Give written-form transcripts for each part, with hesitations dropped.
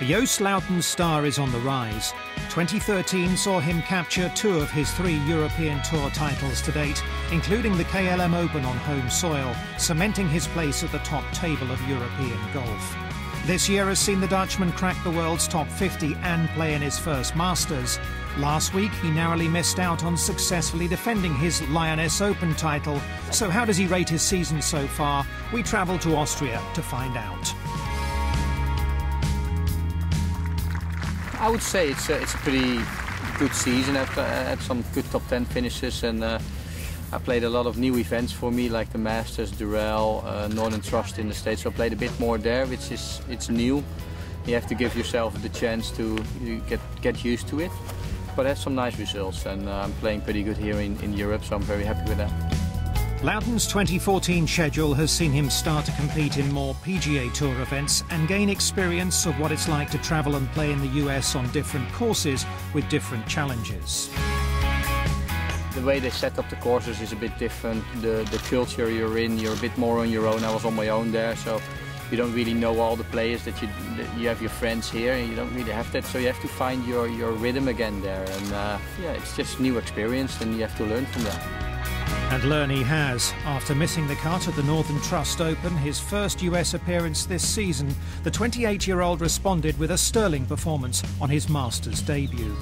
Joost Luiten's star is on the rise. 2013 saw him capture 2 of his 3 European Tour titles to date, including the KLM Open on home soil, cementing his place at the top table of European golf. This year has seen the Dutchman crack the world's top 50 and play in his first Masters. Last week, he narrowly missed out on successfully defending his Lioness Open title. So how does he rate his season so far? We travel to Austria to find out. I would say it's a pretty good season. I've had some good top 10 finishes, and I played a lot of new events for me, like the Masters, Durrell, Northern Trust in the States. So I played a bit more there, which is new. You have to give yourself the chance to get used to it. But I had some nice results, and I'm playing pretty good here in Europe, so I'm very happy with that. Luiten's 2014 schedule has seen him start to compete in more PGA Tour events and gain experience of what it's like to travel and play in the US on different courses with different challenges. The way they set up the courses is a bit different. The culture you're in, you're a bit more on your own. I was on my own there, so you don't really know all the players that you have your friends here, and you don't really have that. So you have to find your rhythm again there, and yeah, it's just new experience, and you have to learn from that. And learn he has. After missing the cut at the Northern Trust Open, his first US appearance this season, the 28-year-old responded with a sterling performance on his Masters debut.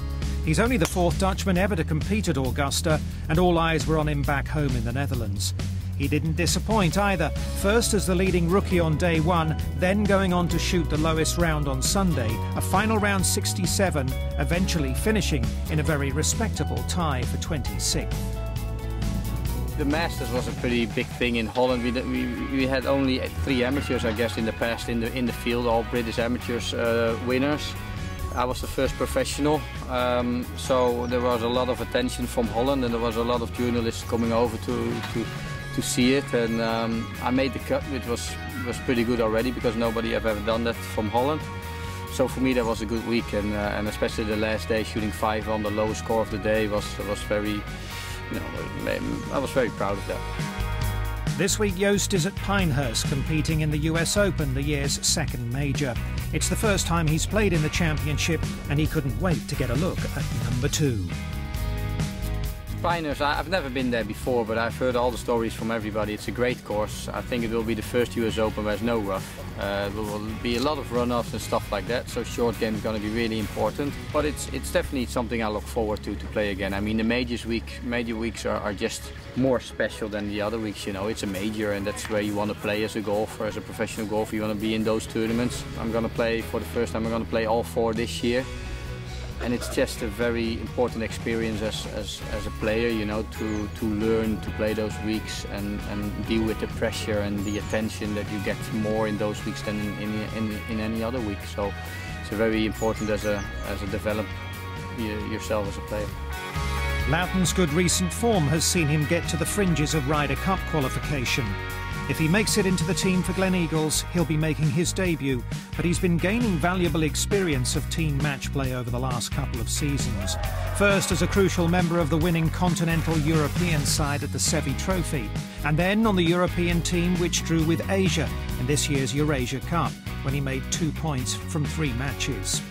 He's only the 4th Dutchman ever to compete at Augusta, and all eyes were on him back home in the Netherlands. He didn't disappoint either, first as the leading rookie on day 1, then going on to shoot the lowest round on Sunday, a final round 67, eventually finishing in a very respectable tie for 26th. The Masters was a pretty big thing in Holland. We had only 3 amateurs, I guess, in the past in the field, all British amateurs winners. I was the first professional, so there was a lot of attention from Holland, and there was a lot of journalists coming over to see it. And I made the cut, which was pretty good already, because nobody have ever done that from Holland. So for me that was a good week, and especially the last day, shooting 5 on the lowest score of the day was very. I was very proud of that. This week Joost is at Pinehurst competing in the US Open, the year's 2nd major. It's the first time he's played in the championship, and he couldn't wait to get a look at number 2. Pinehurst, I've never been there before, but I've heard all the stories from everybody. It's a great course. I think it will be the first US Open where there's no rough. There will be a lot of runoffs and stuff like that, so short game is going to be really important. But it's definitely something I look forward to play again. I mean, the major weeks are just more special than the other weeks. You know, it's a major, and that's where you want to play as a golfer, as a professional golfer. You want to be in those tournaments. I'm going to play for the first time. I'm going to play all 4 this year. And it's just a very important experience as a player, you know, to learn to play those weeks and deal with the pressure and the attention that you get more in those weeks than in any other week. So it's very important as a develop yourself as a player. Luiten's good recent form has seen him get to the fringes of Ryder Cup qualification. If he makes it into the team for Gleneagles, he'll be making his debut, but he's been gaining valuable experience of team match play over the last couple of seasons. First as a crucial member of the winning continental European side at the Sevi Trophy, and then on the European team which drew with Asia in this year's Eurasia Cup, when he made 2 points from 3 matches.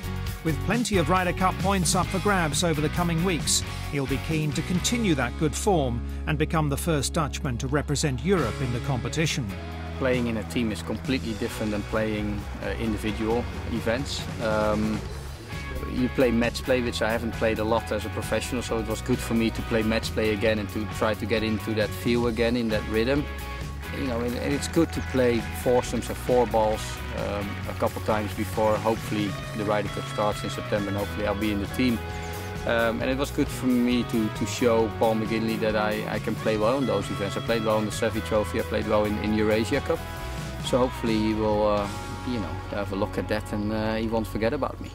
With plenty of Ryder Cup points up for grabs over the coming weeks, he'll be keen to continue that good form and become the first Dutchman to represent Europe in the competition. Playing in a team is completely different than playing individual events. You play match play, which I haven't played a lot as a professional, so it was good for me to play match play again and to try to get into that feel again, in that rhythm. You know, and it's good to play foursomes and 4 balls a couple times before hopefully the Ryder Cup starts in September, and hopefully I'll be in the team. And it was good for me to show Paul McGinley that I can play well in those events. I played well in the Sevi Trophy, I played well in Eurasia Cup. So hopefully he will, you know, have a look at that, and he won't forget about me.